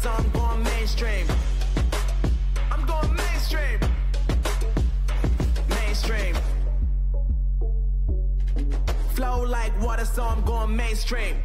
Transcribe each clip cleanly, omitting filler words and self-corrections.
so I'm going mainstream. I'm going mainstream. Mainstream. Flow like water, so I'm going mainstream.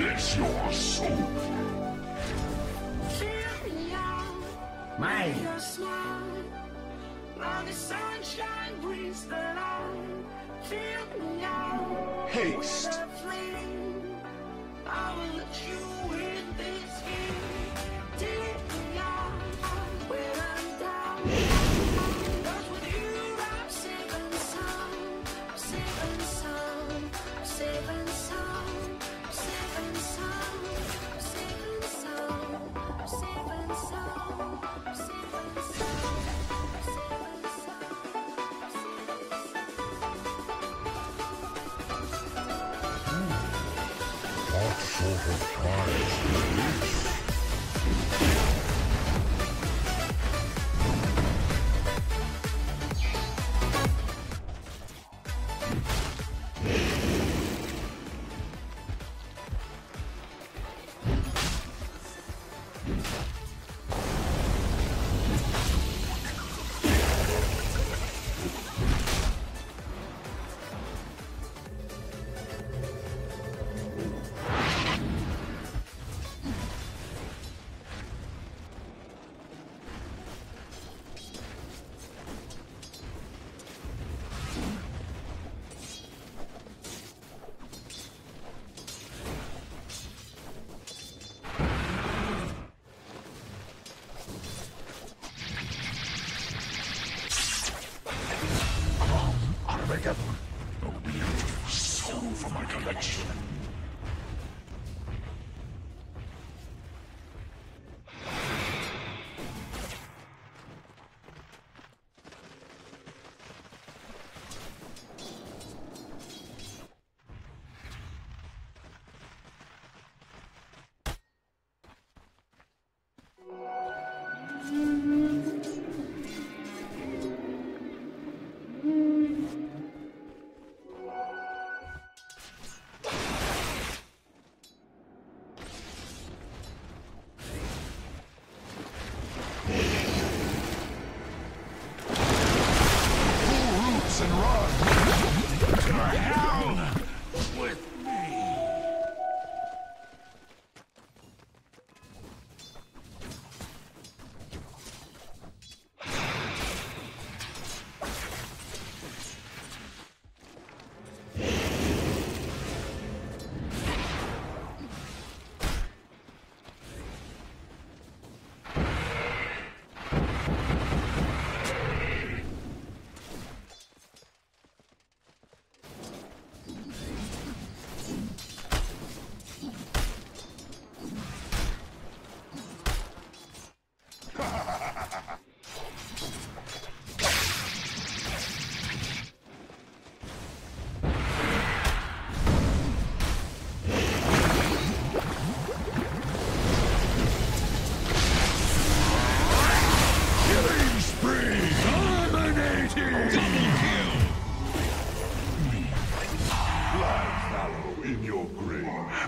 Bless your soul. Mine. Haste. collection.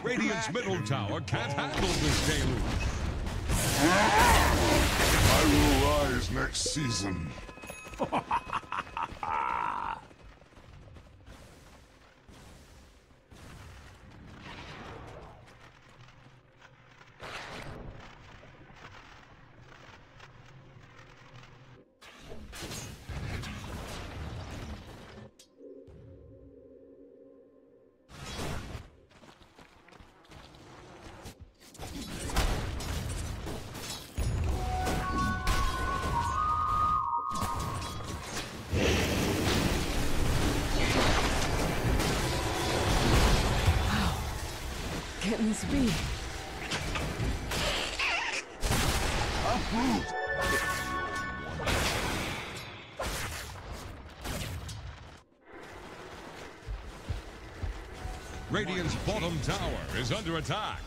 Radiant's middle tower can't handle this deluge. I will rise next season. Getting speed. Uproot! Radiant's bottom tower is under attack.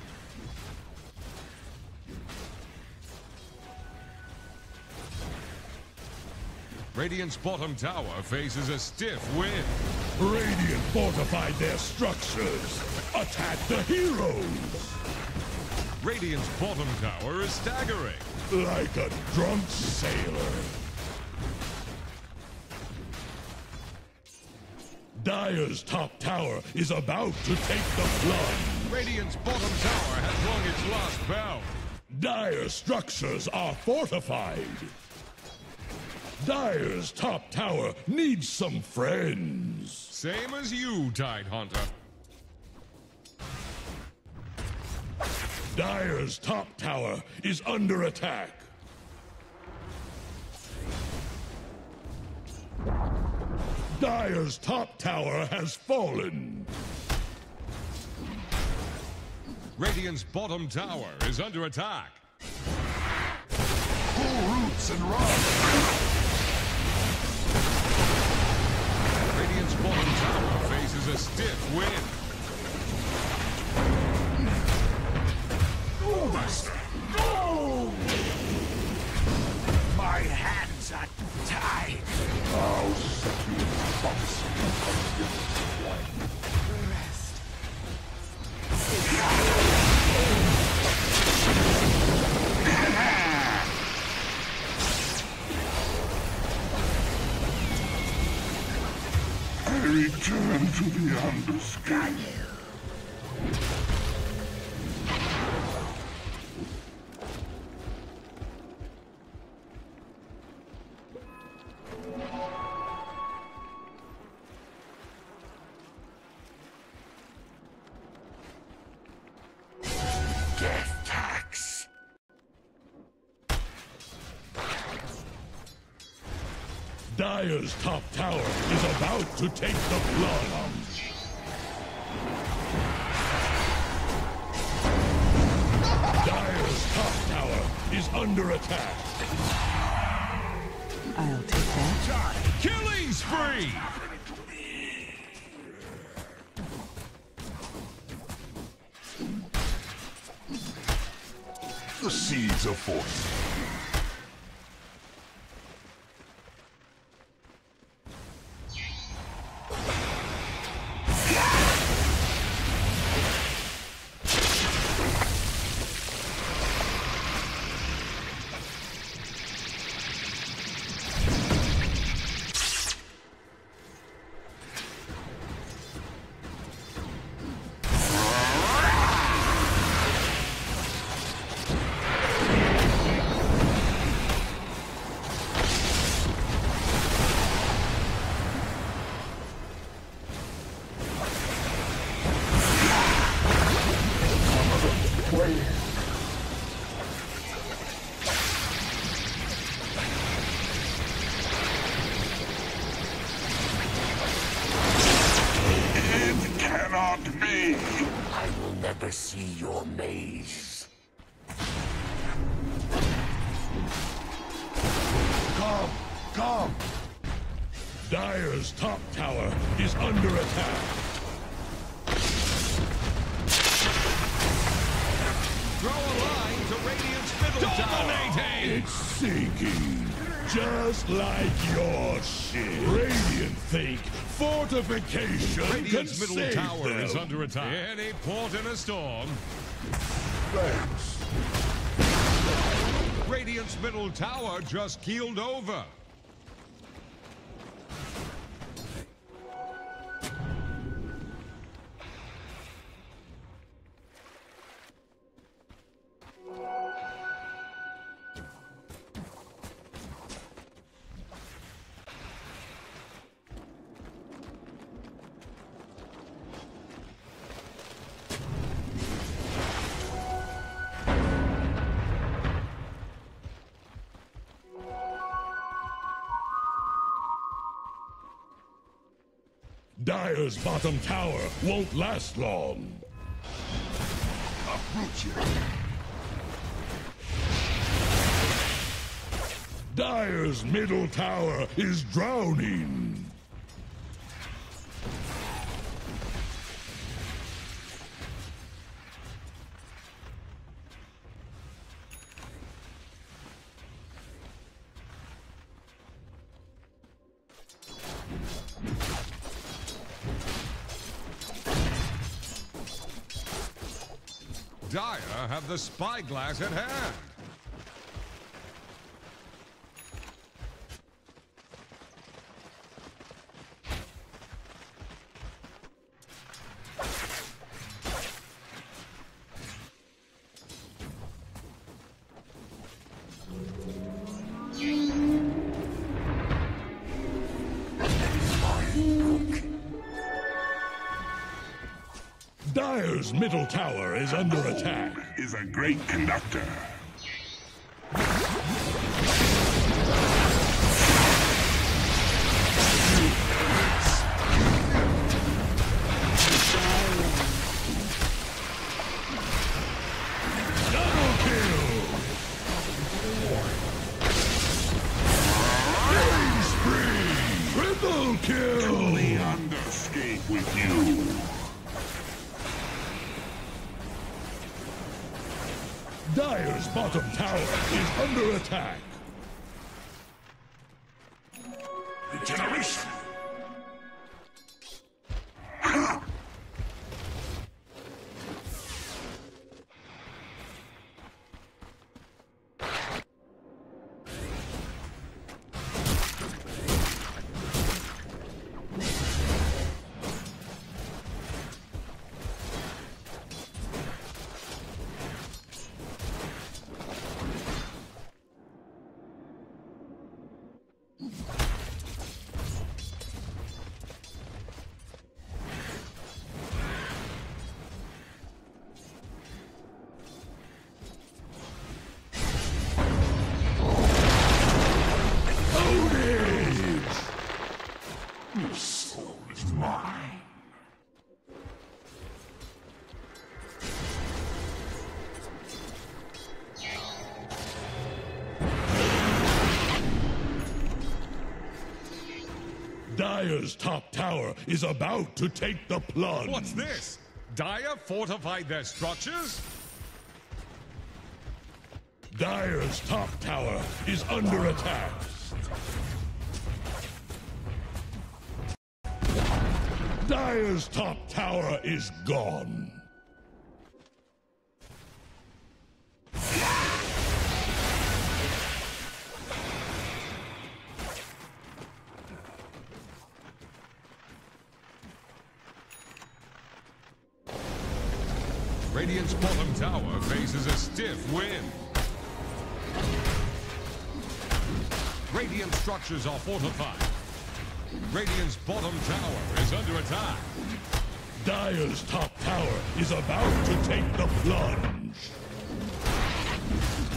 Radiant's bottom tower faces a stiff wind. Radiant fortified their structures. Attack the heroes! Radiant's bottom tower is staggering. Like a drunk sailor. Dire's top tower is about to take the flood. Radiant's bottom tower has rung its last bell. Dire structures are fortified. Dire's top tower needs some friends. Same as you, Tide Hunter. Dire's top tower is under attack. Dire's top tower has fallen. Radiant's bottom tower is under attack. Pull roots and run! Radiant's bottom tower faces a stiff wind. Go, Master! Go! My hands are tied. I'll set you in a box. Rest. I return to the undersky. Death tax. Dire's top tower is about to take the flood. is under attack. I'll take that. Killing spree! The seeds of force. It cannot be. I will never see your maze. Come. Dire's top tower is under attack. Throw a line to Radiant's middle tower. It's sinking, just like your shit. Radiant think fortification Radiant's can middle save tower them. is under attack. Any port in a storm. Thanks. Radiant's middle tower just keeled over. Dire's bottom tower won't last long. Uproot you. Dire's middle tower is drowning. Dire have the spyglass at hand. Dire's middle tower is under attack. Is a great conductor. Double kill! Killing spree! Triple kill! Only underscape with you. Dire's bottom tower is under attack. Regeneration. Dire's top tower is about to take the plunge. What's this? Dire fortified their structures? Dire's top tower is under attack. Dire's top tower is gone. Radiant's bottom tower faces a stiff wind. Radiant structures are fortified. Radiant's bottom tower is under attack. Dire's top tower is about to take the plunge.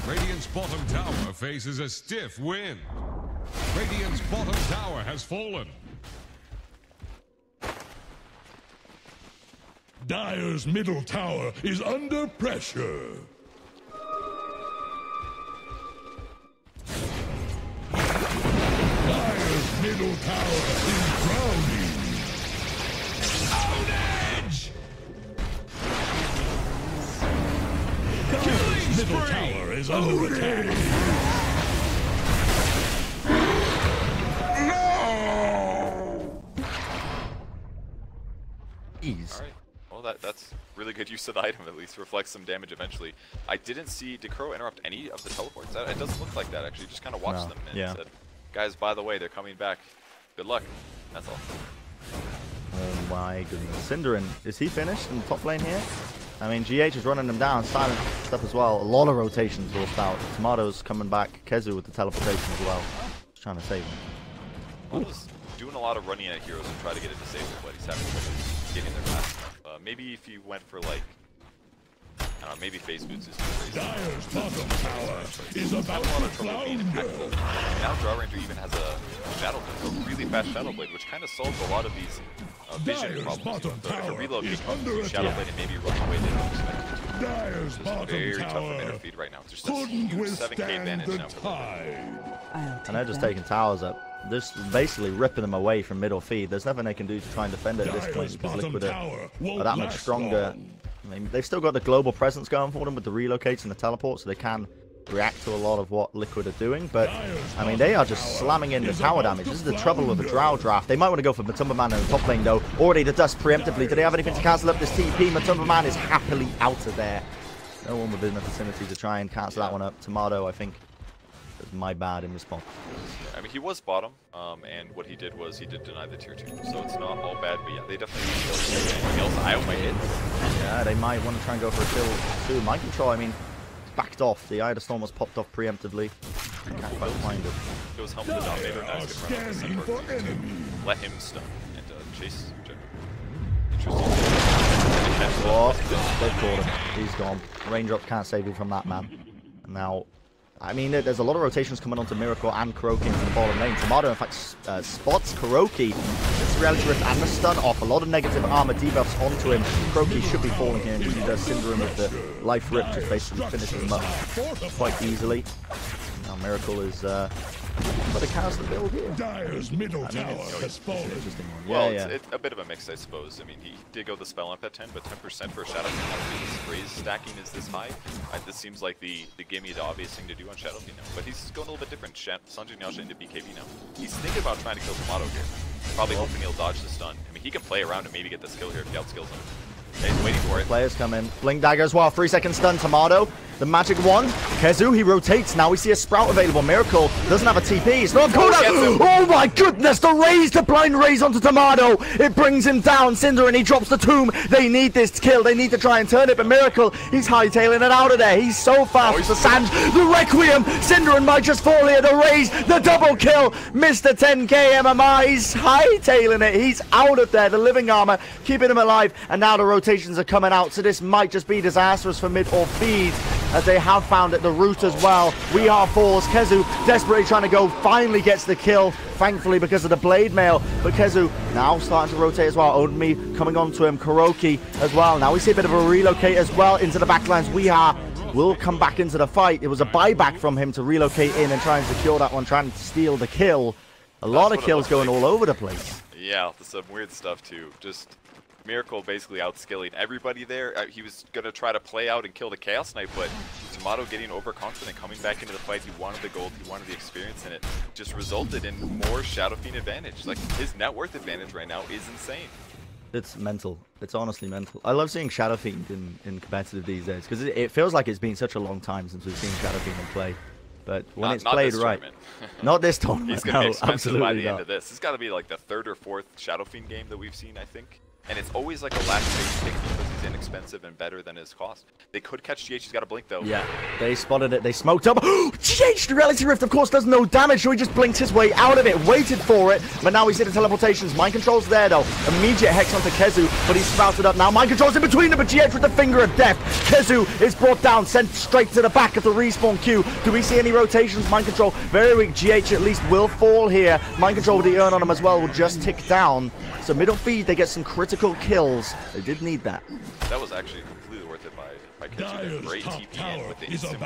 Radiant's bottom tower faces a stiff wind. Radiant's bottom tower has fallen. Dire's middle tower is under pressure. Dire's middle tower is drowning. Ownage! Dire's middle tower is under attack. All right. Well, that's really good use of the item, at least reflects some damage eventually. I didn't see, did Crow interrupt any of the teleports? It doesn't look like that, actually. Just kind of watched them and said, guys, by the way, they're coming back. Good luck. That's all. Oh my goodness. Cinderin, is he finished in the top lane here? I mean, GH is running them down. Silent stuff as well. A lot of rotations forced out. Tomatoes coming back. Kezu with the teleportation as well. Just trying to save him. Tomato's doing a lot of running at heroes and try to get it disabled, but he's having trouble getting there fast enough. Maybe if you went for like, I don't know, maybe phase boots is too crazy. Dire's bottom tower is about to flounder. Now Draw Ranger even has a Shadow Blade, a really fast Shadow Blade, which kind of solves a lot of these vision problems. If a reload can come to Shadow Blade and maybe run away, they don't expect it to. Dire's bottom very tough for tower MidOrFeed right now. There's just a couldn't huge 7k withstand advantage the now for tide. And they're just taking towers up. Just basically ripping them away from MidOrFeed. There's nothing they can do to try and defend it at this point because Liquid are that much stronger. I mean, they've still got the global presence going for them with the relocates and the teleport, so they can react to a lot of what Liquid are doing. But, I mean, they are just slamming in the tower damage. This is the trouble with the Drow draft. They might want to go for Matumba Man in the top lane, though. Already the Dust preemptively. Do they have anything to cancel up this TP? Matumba Man is happily out of there. No one within the vicinity to try and cancel that one up. Tomato, I think, is my bad in response. I mean, he was bottom, and what he did was he did deny the tier 2, so it's not all bad, but yeah, they definitely need to kill anything else. I hope I hit. Yeah, they might want to try and go for a kill too. Mind Control, I mean, backed off. The Eye of the Storm was popped off preemptively. Can't quite find it. It was Helm the Dominator, nice good run on the center. Let him stun and chase Interesting. Oh, they've caught him. He's gone. Raindrops can't save you from that, man. And now, I mean, there's a lot of rotations coming onto Miracle and Kuroki into the bottom lane. Tomato, in fact, spots Kuroki. Gets the Reality Rift and the stun off. A lot of negative armor debuffs onto him. Kuroki should be falling here. And he does Syndrome with the Life Rip, just basically finishes him up quite easily. Now Miracle is but it counts the build here. Dire's middle tower has fallen. Well, it's a bit of a mix, I suppose. I mean, he did go the spell up at 10, but 10% for a Shadow Fiend after his phrase stacking is this high. This seems like the gimme, the obvious thing to do on Shadow Fiend now. But he's going a little bit different. Sanjin Yasha into BKB now. He's thinking about trying to kill Tomato here. Probably hoping he'll dodge the stun. I mean, he can play around and maybe get the skill here if he outskills him. Okay, he's waiting for it. Players come in. Blink Dagger as well. 3-second stun. Tomato. The magic one. Kezu, he rotates. Now we see a Sprout available. Miracle doesn't have a TP. It's not good. Oh my goodness. The raise, the blind raise onto Tomato. It brings him down. Cinder, and he drops the tomb. They need this kill. They need to try and turn it. But Miracle, he's hightailing it out of there. He's so fast. The Sanj, the Requiem. Cinder might just fall here. The raise, the double kill. Mr. 10k MMR. He's hightailing it. He's out of there. The living armor keeping him alive. And now the rotations are coming out. So this might just be disastrous for MidOrFeed, as they have found at the root as well. We are falls. Kezu desperately trying to go, finally gets the kill, thankfully because of the blade mail. But Kezu now starting to rotate as well. Odinme coming on to him. Kuroki as well. Now we see a bit of a relocate as well into the backlines. Will come back into the fight. It was a buyback from him to relocate in and try and secure that one, trying to steal the kill. A lot of kills going all over the place. Yeah, some weird stuff too. Just Miracle basically outskilling everybody there. He was going to try to play out and kill the Chaos Knight, but Tomato getting overconfident, coming back into the fight. He wanted the gold, he wanted the experience, and it just resulted in more Shadow Fiend advantage. Like, his net worth advantage right now is insane. It's mental. It's honestly mental. I love seeing Shadow Fiend in competitive these days, because it feels like it's been such a long time since we've seen Shadow Fiend in play. But when it's played right, not this tournament. He's gonna be expensive absolutely by the not. end of this. It's got to be like the 3rd or 4th Shadow Fiend game that we've seen, I think. And it's always like a last stage pick because he's inexpensive and better than his cost. They could catch GH. He's got a blink though. Yeah, they spotted it. They smoked up. GH, the Reality Rift, of course, does no damage, so he just blinked his way out of it, waited for it, but now he's hit the teleportations. Mind Control's there though. Immediate Hex onto Kezu, but he's sprouted up now. Mind Control's in between them, but GH with the finger of death. Kezu is brought down, sent straight to the back of the respawn queue. Do we see any rotations? Mind Control, very weak. GH at least will fall here. Mind Control with the urn on him as well will just tick down. So MidOrFeed, they get some critical kills. They did need that. That was actually completely worth it by Kezu. Great TP in with the instant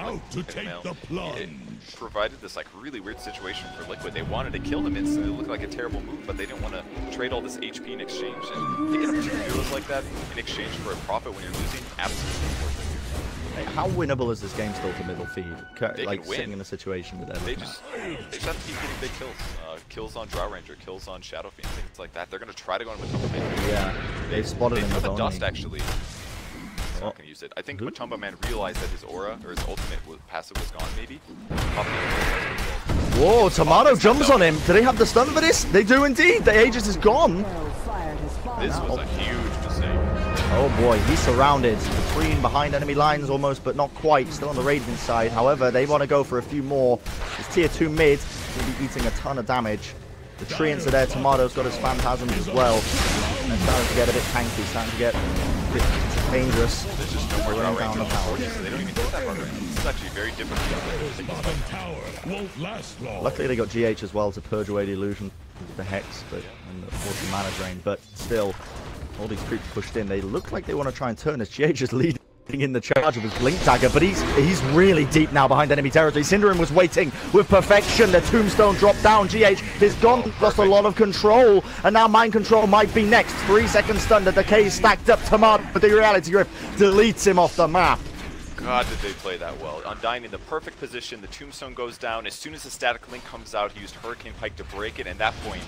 It provided this like really weird situation for Liquid. They wanted to kill him instantly. It looked like a terrible move, but they didn't want to trade all this HP in exchange. And picking up 2 heroes like that in exchange for a profit when you're losing, absolutely worth it. Hey, how winnable is this game still for MidOrFeed? They like can win. sitting in a situation with them. They just have to keep getting big kills. Kills on Drow Ranger, kills on Shadow Fiend, things like that. They're going to try to go in with Matumba Man. Yeah, they've spotted him with the only. Dust actually. I'm not going to use it. I think Matumba Man realized that his aura, or his ultimate passive was gone, maybe. Whoa, Tomato jumps on him. Do they have the stun for this? They do indeed. The Aegis is gone. This was a huge mistake. Oh boy, he's surrounded behind enemy lines almost, but not quite. Still on the Radiant side. However, they want to go for a few more. His tier 2 mid will be eating a ton of damage. The Treants are there. Tomato's got his Phantasms as well. And they're starting to get a bit tanky, starting to get a bit dangerous. There's just no more Drow Ranger power, so they don't even hit that hard right now. This is actually very difficult. Luckily they got GH as well to purge away the illusion with the Hex, but and the 40 mana drain, but still all these creeps pushed in. They look like they want to try and turn as GH is leading in the charge of his Blink Dagger, but he's really deep now behind enemy territory. Synderen was waiting with perfection. The Tombstone dropped down. GH is gone, lost a lot of control, and now Mind Control might be next. 3 seconds stunned. The Decay is stacked up. Tomato, but the Reality Rift deletes him off the map. God, did they play that well. Undying in the perfect position. The Tombstone goes down. As soon as the Static Link comes out, he used Hurricane Pike to break it, and at that point,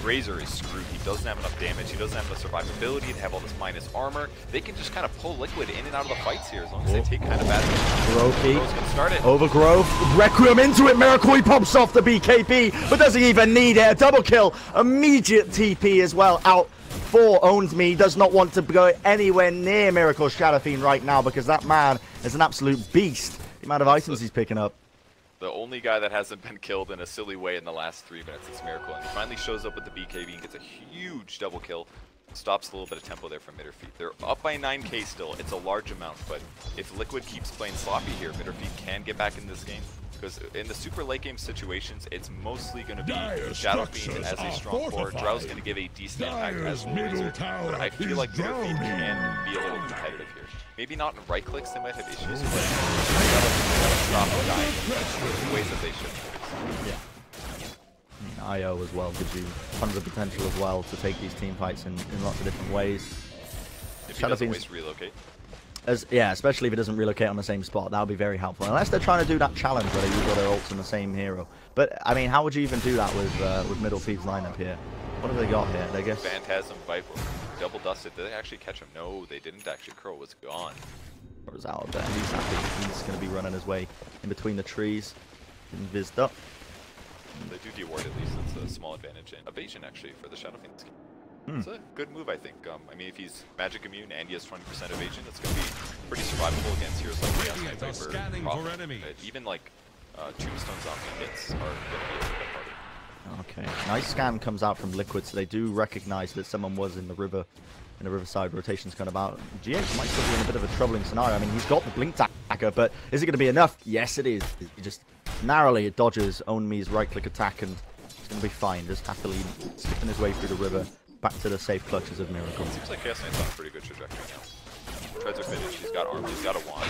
Razor is screwed. He doesn't have enough damage. He doesn't have enough survivability to have all this minus armor. They can just kind of pull Liquid in and out of the fights here as long as they take kind of bad damage. Overgrowth. Requiem into it. Miracle. He pops off the BKB, but doesn't even need it. A double kill. Immediate TP as well out for Owns Me. Does not want to go anywhere near Miracle Shadow Fiend right now because that man is an absolute beast. The amount of items he's picking up. The only guy that hasn't been killed in a silly way in the last 3 minutes is Miracle, and he finally shows up with the BKB and gets a huge double kill. Stops a little bit of tempo there from MidOrFeed. They're up by 9k still. It's a large amount, but if Liquid keeps playing sloppy here, MidOrFeed can get back in this game. Because in the super late game situations, it's mostly going to be Shadow Fiend as a strong core. Drow's going to give a decent impact as a Razor, but I feel like MidOrFeed can be a little competitive here. Maybe not in right clicks, they might have issues, but drop and die in ways that they should. Yeah. I mean, IO as well gives you tons of potential as well to take these team fights in lots of different ways. If he doesn't waste relocate. Yeah, especially if it doesn't relocate on the same spot, that would be very helpful. Unless they're trying to do that challenge where they use all their ults on the same hero. But, I mean, how would you even do that with MidOrFeed's lineup here? What have they got here? They guess Phantasm, Viper, double dusted. Did they actually catch him? No, they didn't actually. Crow was gone. Crow was out of there. He's happy. He's going to be running his way in between the trees. Getting vizzed up. They do de-ward at least. That's a small advantage in evasion actually for the Shadow Fiend. It's a good move, I think. I mean, if he's magic immune and he has 20% evasion, that's going to be pretty survivable against heroes like Chaos Knight, Viper, even like Tombstone zombie hits are going to be a little bit harder. Okay, nice scan comes out from Liquid, so they do recognize that someone was in the river, in the riverside. Rotation's kind of out. GH might still be in a bit of a troubling scenario. I mean, he's got the Blink Dagger, but is it going to be enough? Yes, it is. He just narrowly dodges Own Me's right-click attack, and he's going to be fine. Just happily skipping his way through the river, back to the safe clutches of Miracle. Seems like Chaos Knight's on a pretty good trajectory now. Treads are finished. He's got armor. He's got a wand.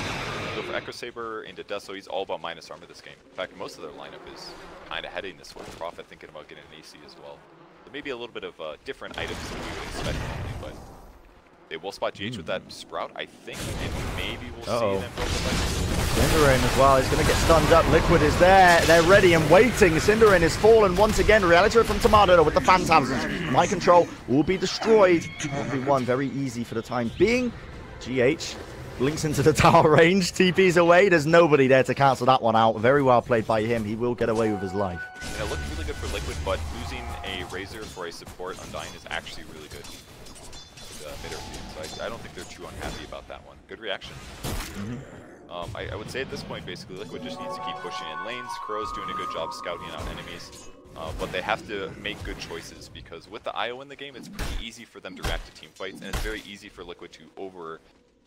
Go for Echo Saber into Deso. He's all about minus armor this game. In fact, most of their lineup is kind of heading this way. Prophet thinking about getting an AC as well. There may be a little bit of different items than we would expect normally, but they will spot GH with that Sprout, I think, and maybe we'll see them go for Cinderin as well is going to get stunned up. Liquid is there. They're ready and waiting. Cinderin is fallen once again. Reality from Tomato with the Phantasms. My control will be destroyed. 1v1, very easy for the time being. GH blinks into the tower range. TP's away. There's nobody there to cancel that one out. Very well played by him. He will get away with his life. Yeah, it looked really good for Liquid, but losing a Razor for a support Undying is actually really good. MidOrFeed, so I don't think they're too unhappy about that one. Good reaction. I would say at this point, basically, Liquid just needs to keep pushing in lanes. Crow's doing a good job scouting out enemies, but they have to make good choices because with the IO in the game, it's pretty easy for them to react to team fights, and it's very easy for Liquid to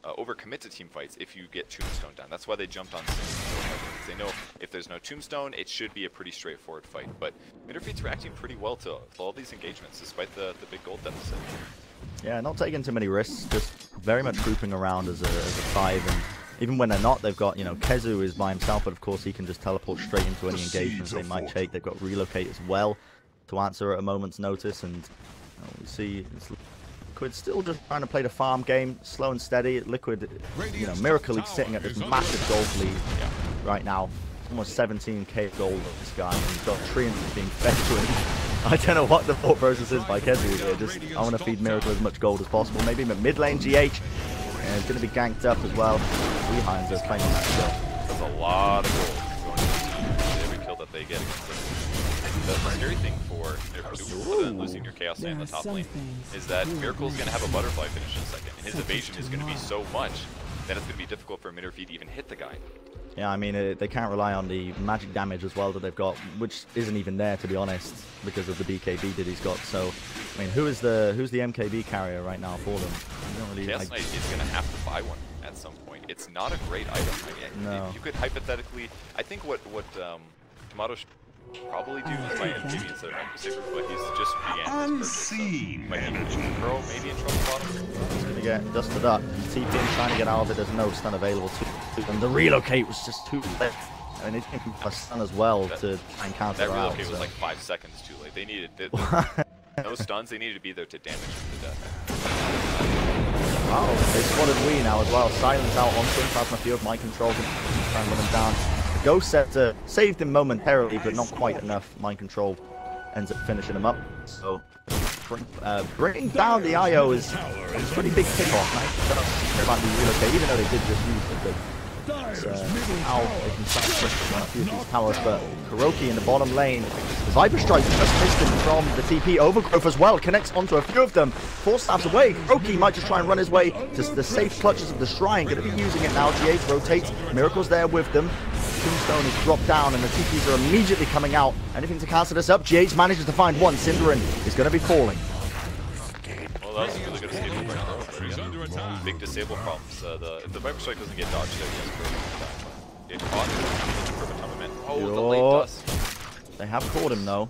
overcommit to team fights if you get Tombstone down. That's why they jumped on Tombstone. They know if there's no Tombstone, it should be a pretty straightforward fight. But MidOrFeed's reacting pretty well to all these engagements, despite the big gold deficit. Yeah, not taking too many risks, just very much grouping around as a 5, and even when they're not, they've got, you know, Kezu is by himself, but of course he can just teleport straight into any engagements they might take. They've got Relocate as well to answer at a moment's notice, and we see Liquid still just trying to play the farm game, slow and steady. Liquid, you know, Miracle League sitting at this massive gold lead right now. Almost 17k gold of this guy, and he's got Treants being fed to him. I don't know what the thought process is by Kezu here. Just, I want to feed Miracle as much gold as possible. Maybe mid lane GH. And it's going to be ganked up as well. Behinds are claiming that kill. That's a lot of gold going to the team. Every kill that they get against them. The scary thing for losing your Chaos Knight in the top lane is that Miracle's going to have a butterfly finish in a second. And his evasion is going to be so much that it's going to be difficult for MidOrFeed to even hit the guy. Yeah, I mean, they can't rely on the magic damage as well that they've got, which isn't even there, to be honest, because of the BKB that he's got. So, I mean, who's the MKB carrier right now for them? Really, Chaos Knight is going to have to buy one at some point. It's not a great item. I mean, no. You could hypothetically, I think what Tomato should probably do is buy MKB instead of Echo Saber, but he's just began his purchase. So, Pro maybe in trouble bottom. He's going to get dusted up. TP trying to get out of it. There's no stun available to him. And the relocate was just too late. I mean, they didn't a stun as well to try and counter that out. That relocate was like 5 seconds too late. They needed no stuns. They needed to be there to damage him to death. Wow, they spotted Wii now as well. Silence out on him. Plasma Field, my control can try and run him down. The Ghost Scepter saved him momentarily, but not quite enough. Mind Control ends up finishing him up. So, bringing down the IO is a pretty big kickoff. Nice. Don't care about the relocate, even though they did just use the how they can start to push a few of these towers, but Kuroki in the bottom lane. The Viper Strike just missed him from the TP. Overgrowth as well connects onto a few of them. 4 stabs away. Kuroki might just try and run his way to the safe clutches of the Shrine. Going to be using it now. GH rotates. Miracle's there with them. Tombstone is dropped down and the TPs are immediately coming out. Anything to cancel this up. GH manages to find one. Cinderin is going to be falling. Well, that was a really good escape from Crow. Big disable problems. If the Viper Strike doesn't get dodged, there, he has caught. Oh, the late dust. They have caught him though.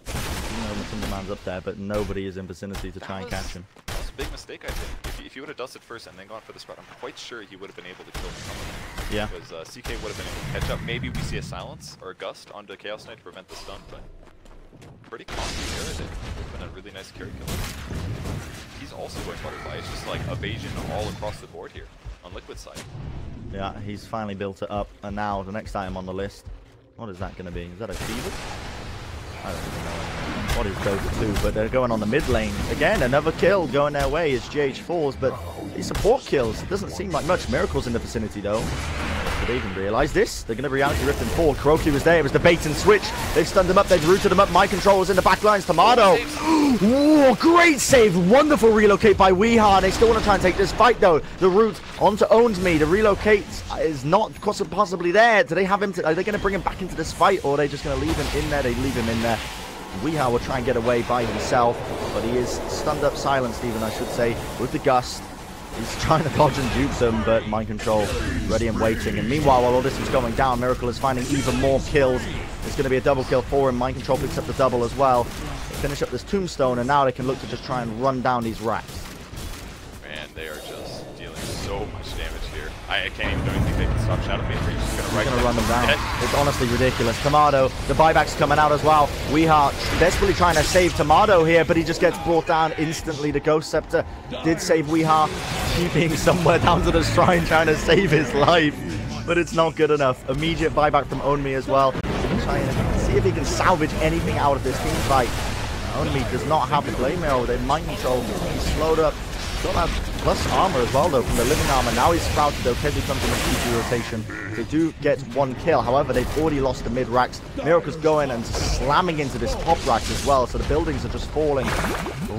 You know, the man's up there, but nobody is in vicinity to try and catch him. That was a big mistake, I think. If he would have dusted first and then gone for the spread, I'm quite sure he would have been able to kill him. Yeah. Because CK would have been able to catch up. Maybe we see a silence or a gust onto Chaos Knight to prevent the stun, but pretty costly there. It would have been a really nice carry kill. He's also going butterfly. It's just like evasion all across the board here on Liquid side. Yeah, he's finally built it up, and now the next item on the list. What is that going to be? Is that a Fever? I don't even know what is DOTA2, but they're going on the mid lane. Again, another kill going their way as GH falls, but these support kills, it doesn't seem like much. Miracle's in the vicinity though. Did they even realize this? They're going to reality rift and fall. Kuroki was there. It was the bait and switch. They've stunned him up. They've rooted him up. My control was in the back lines. Tomato. Ooh, great save. Wonderful relocate by Weeha. They still want to try and take this fight though. The root onto Owns Me. The relocate is not possibly there. Do they have him? Are they going to bring him back into this fight, or are they just going to leave him in there? They leave him in there. Weeha will try and get away by himself, but he is stunned up, silenced even, I should say, with the gust. He's trying to dodge and dupe them, but mind control ready and waiting. And meanwhile, while all this is going down, Miracle is finding even more kills. It's going to be a double kill for him. Mind control picks up the double as well. They finish up this Tombstone, and now they can look to just try and run down these racks. Man, they are just dealing so much damage here. I can't even do anything. They can stop Shadow Fiend. He's gonna run them down. It's honestly ridiculous. Tomato, the buyback's coming out as well. Weeha desperately trying to save Tomato here, but he just gets brought down instantly. The Ghost Scepter did save Weeha, keeping somewhere down to the shrine, trying to save his life. But it's not good enough. Immediate buyback from Onmi as well. Trying to see if he can salvage anything out of this team fight. Onmi does not have the Blade Mirror with a mind control. He's slowed up. Got that plus armor as well, though, from the living armor. Now he's sprouted, though. Kezu comes in with PG rotation. They do get one kill. However, they've already lost the mid racks. Miracle's going and slamming into this top rack as well. So the buildings are just falling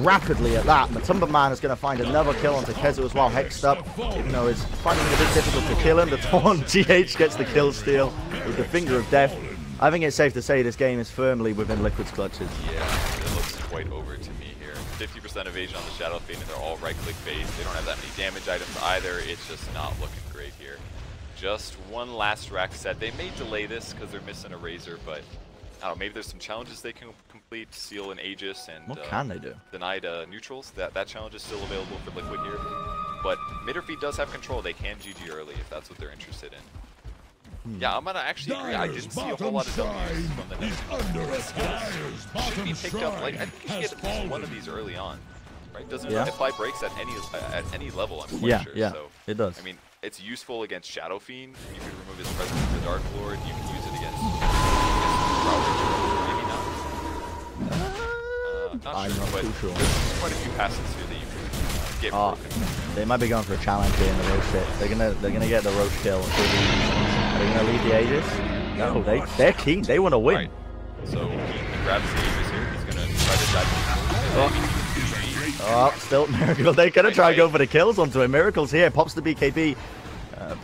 rapidly at that. Matumba Man is going to find another kill onto Kezu as well. Hexed up, even though it's finding it a bit difficult to kill him. The Taunt GH gets the kill steal with the Finger of Death. I think it's safe to say this game is firmly within Liquid's clutches. Yeah, it looks quite over to me here. 50% evasion on the Shadow Fiend, and they're all right-click based. They don't have that many damage items either. It's just not looking great here. Just one last rack set. They may delay this because they're missing a Razor, but I don't know, maybe there's some challenges they can complete, seal an Aegis, and what can they do? Denied neutrals. That challenge is still available for Liquid here. But MidOrFeed does have control. They can GG early if that's what they're interested in. Yeah, I'm gonna actually agree. I didn't see a whole lot of W's from the should be picked up. Like, I think you should get at least one of these early on, right? Doesn't apply breaks at any level. I'm quite sure. Yeah, so, it does. I mean, it's useful against Shadow Fiend. You can remove his presence with the Dark Lord. You can use it against maybe not. Not sure, but there's quite a few passes here that you can get broken. They might be going for a challenge here in the Roche pit. They're gonna get the Roche kill. Are they gonna leave the Aegis? No, they're keen. They want to win. Right. So he grabs the Aegis here. He's gonna try to dive. Oh, still Miracle. They're gonna try and go for the kills onto him. Miracle's here. Pops the BKB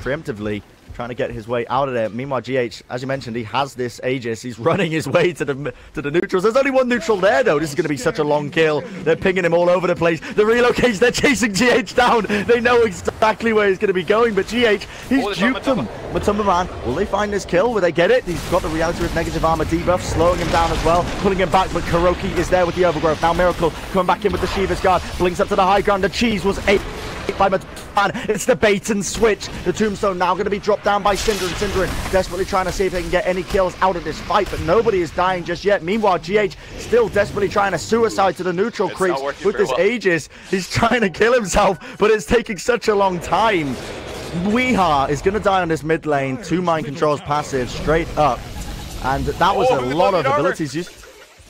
preemptively, trying to get his way out of there. Meanwhile, GH, as you mentioned, he has this Aegis. He's running his way to the neutrals. There's only one neutral there, though. This is going to be such a long kill. They're pinging him all over the place. The relocates, they're chasing GH down. They know exactly where he's going to be going, but GH, he's duped them. Matumba Man, will they find this kill? Will they get it? He's got the reality with negative armor debuff, slowing him down as well, pulling him back, but Kuroki is there with the overgrowth. Now Miracle coming back in with the Shiva's Guard, blinks up to the high ground. The cheese was 8 by Matumba Man. It's the bait and switch. The Tombstone now going to be dropped down by Synderen. Synderen desperately trying to see if they can get any kills out of this fight, but nobody is dying just yet. Meanwhile, GH still desperately trying to suicide to the neutral creeps with this Aegis. He's trying to kill himself, but it's taking such a long time. Weeha is going to die on this mid lane. 2 mind controls passive straight up, and that was a lot of abilities used.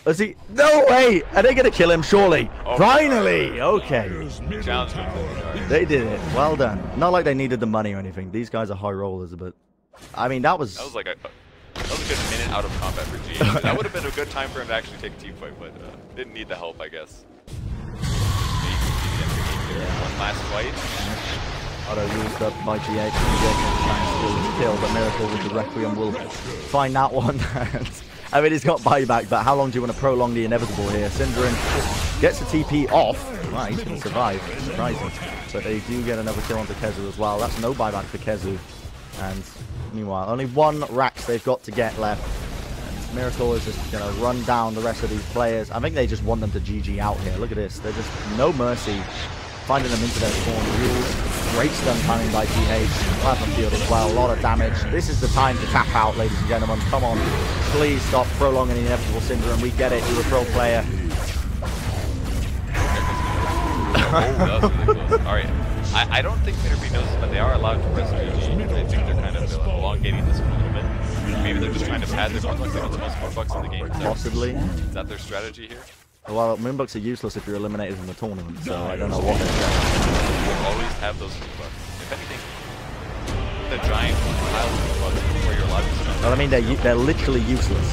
Is he? No way! Are they going to kill him? Surely. Finally. Okay. They did it. Well done. Not like they needed the money or anything. These guys are high rollers, but I mean that was like a good minute out of combat for GH. That would have been a good time for him to actually take a team fight, but didn't need the help, I guess. One last fight. Auto used up by GH. GH trying to steal his kill, but Miracle with the Requiem will find that one. I mean, he's got buyback, but how long do you want to prolong the inevitable here? Synderen gets the TP off. Wow, he's going to survive. Surprising. But they do get another kill onto Kezu as well. That's no buyback for Kezu. And meanwhile, only 1 Rax they've got to get left. And Miracle is just going to run down the rest of these players. I think they just want them to GG out here. Look at this. They're just no mercy. Finding them into their spawn rules. Great stun timing by GH. Platform field as well. A lot of damage. This is the time to tap out, ladies and gentlemen. Come on. Please stop prolonging the inevitable Synderen. We get it. You're a pro player. That was really close. Alright. I don't think MidOrFeed knows this, but they are allowed to press GG. I think they're kind of elongating this one a little bit. Maybe they're just trying to pad their Moonbucks. They got the most Moonbucks in the game. Possibly. Is that their strategy here? Well, Moonbucks are useless if you're eliminated from the tournament, so I don't know what they're saying. You'll always have those Moonbucks. If anything, the giant pile of Moonbucks before you're allowed to spend. Well, I mean, they're literally useless.